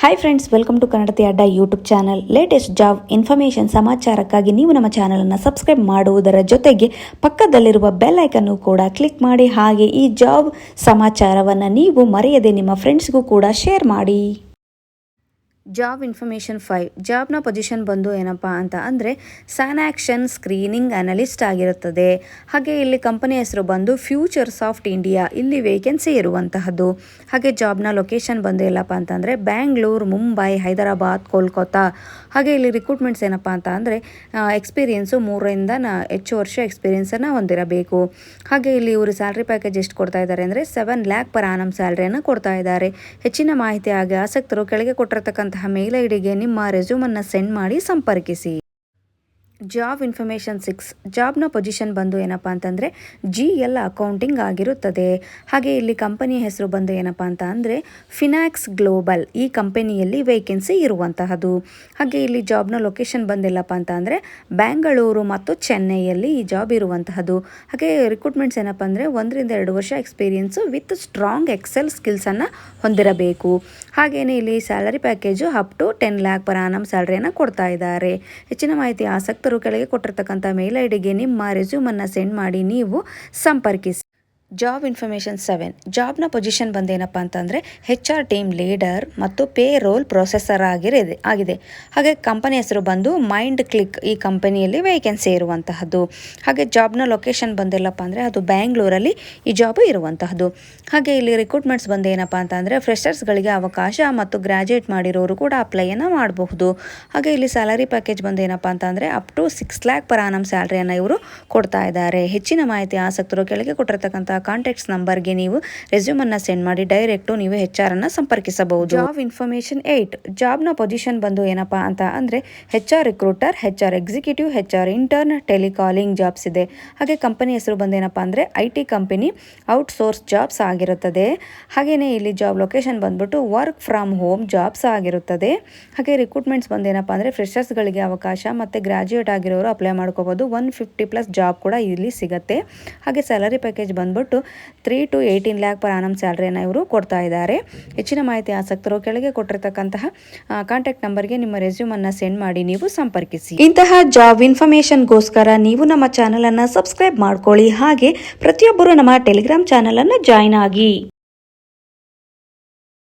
Hi friends, welcome to Kannadathi Adda YouTube channel. Latest job information ಸಮಾಚಾರಕ್ಕಾಗಿ ನೀವು ನಮ್ಮ ಚಾನಲನ್ನು ಸಬ್ಸ್ಕ್ರೈಬ್ ಮಾಡುವುದರ ಜೊತೆಗೆ ಪಕ್ಕದಲ್ಲಿರುವ ಬೆಲ್ ಐಕನ್ನು ಕೂಡ ಕ್ಲಿಕ್ ಮಾಡಿ. ಹಾಗೆ ಈ ಜಾಬ್ ಸಮಾಚಾರವನ್ನು ನೀವು ಮರೆಯದೆ ನಿಮ್ಮ ಫ್ರೆಂಡ್ಸ್ಗೂ ಕೂಡ ಶೇರ್ ಮಾಡಿ. ಜಾಬ್ ಇನ್ಫಾರ್ಮೇಷನ್ 5 ಜಾಬ್ನ ಪೊಸಿಷನ್ ಬಂದು ಏನಪ್ಪ ಅಂತ ಅಂದರೆ ಸ್ಯಾನಾಕ್ಷನ್ ಸ್ಕ್ರೀನಿಂಗ್ ಅನಲಿಸ್ಟ್ ಆಗಿರುತ್ತದೆ. ಹಾಗೆ ಇಲ್ಲಿ ಕಂಪನಿ ಹೆಸರು ಬಂದು ಫ್ಯೂಚರ್ ಸಾಫ್ಟ್ ಇಂಡಿಯಾ, ಇಲ್ಲಿ ವೇಕೆನ್ಸಿ ಇರುವಂತಹದ್ದು. ಹಾಗೆ ಜಾಬ್ನ ಲೊಕೇಶನ್ ಬಂದು ಎಲ್ಲಪ್ಪ ಅಂತಂದರೆ ಬ್ಯಾಂಗ್ಳೂರು, ಮುಂಬೈ, ಹೈದರಾಬಾದ್, ಕೋಲ್ಕತ್ತಾ. ಹಾಗೆ ಇಲ್ಲಿ ರಿಕ್ರೂಟ್ಮೆಂಟ್ಸ್ ಏನಪ್ಪ ಅಂತ ಅಂದರೆ ಎಕ್ಸ್ಪೀರಿಯೆನ್ಸು 3ರಿಂದ ಹೆಚ್ಚು ವರ್ಷ ಎಕ್ಸ್ಪೀರಿಯೆನ್ಸನ್ನು ಹೊಂದಿರಬೇಕು. ಹಾಗೆ ಇಲ್ಲಿ ಇವರು ಸ್ಯಾಲ್ರಿ ಪ್ಯಾಕೇಜ್ ಎಷ್ಟು ಕೊಡ್ತಾ ಇದ್ದಾರೆ ಅಂದರೆ 7 lakh per annum ಸ್ಯಾಲ್ರಿಯನ್ನು ಕೊಡ್ತಾ ಇದ್ದಾರೆ. ಹೆಚ್ಚಿನ ಮಾಹಿತಿ ಹಾಗೆ ಆಸಕ್ತರು ಕೆಳಗೆ ಕೊಟ್ಟಿರ್ತಕ್ಕಂಥ ಮೇಲ್ ಐಡಿಗೆ ನಿಮ್ಮ ರೆಸ್ಯೂಮನ್ನು ಸೆಂಡ್ ಮಾಡಿ ಸಂಪರ್ಕಿಸಿ. ಜಾಬ್ ಇನ್ಫಾರ್ಮೇಷನ್ 6 ಜಾಬ್ನ ಪೊಸಿಷನ್ ಬಂದು ಏನಪ್ಪ ಅಂತಂದರೆ GL ಅಕೌಂಟಿಂಗ್ ಆಗಿರುತ್ತದೆ. ಹಾಗೆ ಇಲ್ಲಿ ಕಂಪನಿಯ ಹೆಸರು ಬಂದು ಏನಪ್ಪ ಅಂತ ಅಂದರೆ ಫಿನಾಕ್ಸ್ ಗ್ಲೋಬಲ್, ಈ ಕಂಪನಿಯಲ್ಲಿ ವೇಕೆನ್ಸಿ ಇರುವಂತಹದ್ದು. ಹಾಗೆ ಇಲ್ಲಿ ಜಾಬ್ನ ಲೊಕೇಶನ್ ಬಂದಿಲ್ಲಪ್ಪ ಅಂತ ಅಂದರೆ ಬ್ಯಾಂಗಳೂರು ಮತ್ತು ಚೆನ್ನೈಯಲ್ಲಿ ಈ ಜಾಬ್ ಇರುವಂತಹದ್ದು. ಹಾಗೆ ರಿಕ್ರೂಟ್ಮೆಂಟ್ಸ್ ಏನಪ್ಪ ಅಂದರೆ 1ರಿಂದ 2 ವರ್ಷ ಎಕ್ಸ್ಪೀರಿಯೆನ್ಸು ವಿತ್ ಸ್ಟ್ರಾಂಗ್ ಎಕ್ಸೆಲ್ ಸ್ಕಿಲ್ಸನ್ನು ಹೊಂದಿರಬೇಕು. ಹಾಗೆಯೇ ಇಲ್ಲಿ salary package up to 10 lakh per annum ಸ್ಯಾಲರಿಯನ್ನು ಕೊಡ್ತಾ ಇದ್ದಾರೆ. ಹೆಚ್ಚಿನ ಮಾಹಿತಿ ಆಸಕ್ತರು ಕೆಳಗೆ ಕೊಟ್ಟಿರ್ತಕ್ಕಂಥ ಮೇಲ್ ಐಡಿಗೆ ನಿಮ್ಮ ರೆಸ್ಯೂಮನ್ನು ಸೆಂಡ್ ಮಾಡಿ ನೀವು ಸಂಪರ್ಕಿಸಿ. ಜಾಬ್ ಇನ್ಫಾರ್ಮೇಷನ್ 7 ಜಾಬ್ನ ಪೊಸಿಷನ್ ಬಂದೇನಪ್ಪ ಅಂತಂದರೆ HR ಟೀಮ್ ಲೀಡರ್ ಮತ್ತು ಪೇ ರೋಲ್ ಪ್ರೊಸೆಸರ್ ಆಗಿದೆ. ಹಾಗೆ ಕಂಪನಿ ಹೆಸರು ಬಂದು ಮೈಂಡ್ ಕ್ಲಿಕ್, ಈ ಕಂಪನಿಯಲ್ಲಿ ವೇಕೆನ್ಸಿ ಇರುವಂತಹದ್ದು. ಹಾಗೆ ಜಾಬ್ನ ಲೊಕೇಶನ್ ಬಂದಿಲ್ಲಪ್ಪ ಅಂದರೆ ಅದು ಬ್ಯಾಂಗ್ಳೂರಲ್ಲಿ ಈ ಜಾಬು ಇರುವಂತಹದ್ದು. ಹಾಗೆ ಇಲ್ಲಿ ರಿಕ್ರೂಟ್ಮೆಂಟ್ಸ್ ಬಂದೇನಪ್ಪ ಅಂತಂದರೆ ಫ್ರೆಷರ್ಸ್ಗಳಿಗೆ ಅವಕಾಶ ಮತ್ತು ಗ್ರ್ಯಾಜುಯೇಟ್ ಮಾಡಿರೋರು ಕೂಡ ಅಪ್ಲೈಯನ್ನು ಮಾಡಬಹುದು. ಹಾಗೆ ಇಲ್ಲಿ ಸ್ಯಾಲರಿ ಪ್ಯಾಕೇಜ್ ಬಂದೇನಪ್ಪ ಅಂತಂದರೆ up to 6 lakh per annum ಸ್ಯಾಲರಿಯನ್ನು ಇವರು ಕೊಡ್ತಾ ಇದ್ದಾರೆ. ಹೆಚ್ಚಿನ ಮಾಹಿತಿ ಆಸಕ್ತರು ಕೆಳಗೆ ಕೊಟ್ಟಿರ್ತಕ್ಕಂಥ ಕಾಂಟ್ಯಾಕ್ಟ್ಸ್ ನಂಬರ್ಗೆ ನೀವು ರೆಸ್ಯೂಮನ್ನು ಸೆಂಡ್ ಮಾಡಿ ಡೈರೆಕ್ಟು ನೀವು HR ಅನ್ನು ಸಂಪರ್ಕಿಸಬಹುದು. ಜಾಬ್ ಇನ್ಫಾರ್ಮೇಷನ್ 8 ಜಾಬ್ನ ಪೊಸಿಷನ್ ಬಂದು ಏನಪ್ಪ ಅಂತ ಅಂದರೆ HR ರಿಕ್ರೂಟರ್, HR executive, HR intern, telecalling jobs ಇದೆ. ಹಾಗೆ ಕಂಪನಿ ಹೆಸರು ಬಂದೇನಪ್ಪ ಅಂದರೆ IT ಕಂಪನಿ ಔಟ್ಸೋರ್ಸ್ ಜಾಬ್ಸ್ ಆಗಿರುತ್ತದೆ. ಹಾಗೆಯೇ ಇಲ್ಲಿ ಜಾಬ್ ಲೊಕೇಶನ್ ಬಂದ್ಬಿಟ್ಟು ವರ್ಕ್ ಫ್ರಮ್ ಹೋಮ್ ಜಾಬ್ಸ್ ಆಗಿರುತ್ತದೆ. ಹಾಗೆ ರಿಕ್ರೂಟ್ಮೆಂಟ್ಸ್ ಬಂದೇನಪ್ಪ ಅಂದರೆ ಫ್ರೆಷರ್ಸ್ಗಳಿಗೆ ಅವಕಾಶ ಮತ್ತು ಗ್ರ್ಯಾಜುಯೇಟ್ ಆಗಿರೋರು ಅಪ್ಲೈ ಮಾಡ್ಕೋಬೋದು. 150+ ಜಾಬ್ ಕೂಡ ಇಲ್ಲಿ ಸಿಗುತ್ತೆ. ಹಾಗೆ ಸ್ಯಾಲರಿ ಪ್ಯಾಕೇಜ್ ಬಂದ್ಬಿಟ್ಟು 3 to 18 lakh per annum ಸ್ಯಾಲರಿಯನ್ನು ಇವರು ಕೊಡ್ತಾ ಇದ್ದಾರೆ. ಹೆಚ್ಚಿನ ಮಾಹಿತಿ ಆಸಕ್ತರು ಕೆಳಗೆ ಕೊಟ್ಟಿರ್ತಕ್ಕಂತಹ ಕಾಂಟ್ಯಾಕ್ಟ್ ನಂಬರ್ಗೆ ನಿಮ್ಮ ರೆಸ್ಯೂಮನ್ನು ಸೆಂಡ್ ಮಾಡಿ ನೀವು ಸಂಪರ್ಕಿಸಿ. ಇಂತಹ ಜಾಬ್ ಇನ್ಫಾರ್ಮೇಷನ್ಗೋಸ್ಕರ ನೀವು ನಮ್ಮ ಚಾನಲನ್ನು ಸಬ್ಸ್ಕ್ರೈಬ್ ಮಾಡ್ಕೊಳ್ಳಿ. ಹಾಗೆ ಪ್ರತಿಯೊಬ್ಬರು ನಮ್ಮ ಟೆಲಿಗ್ರಾಮ್ ಚಾನಲನ್ನು ಜಾಯ್ನ್ ಆಗಿ.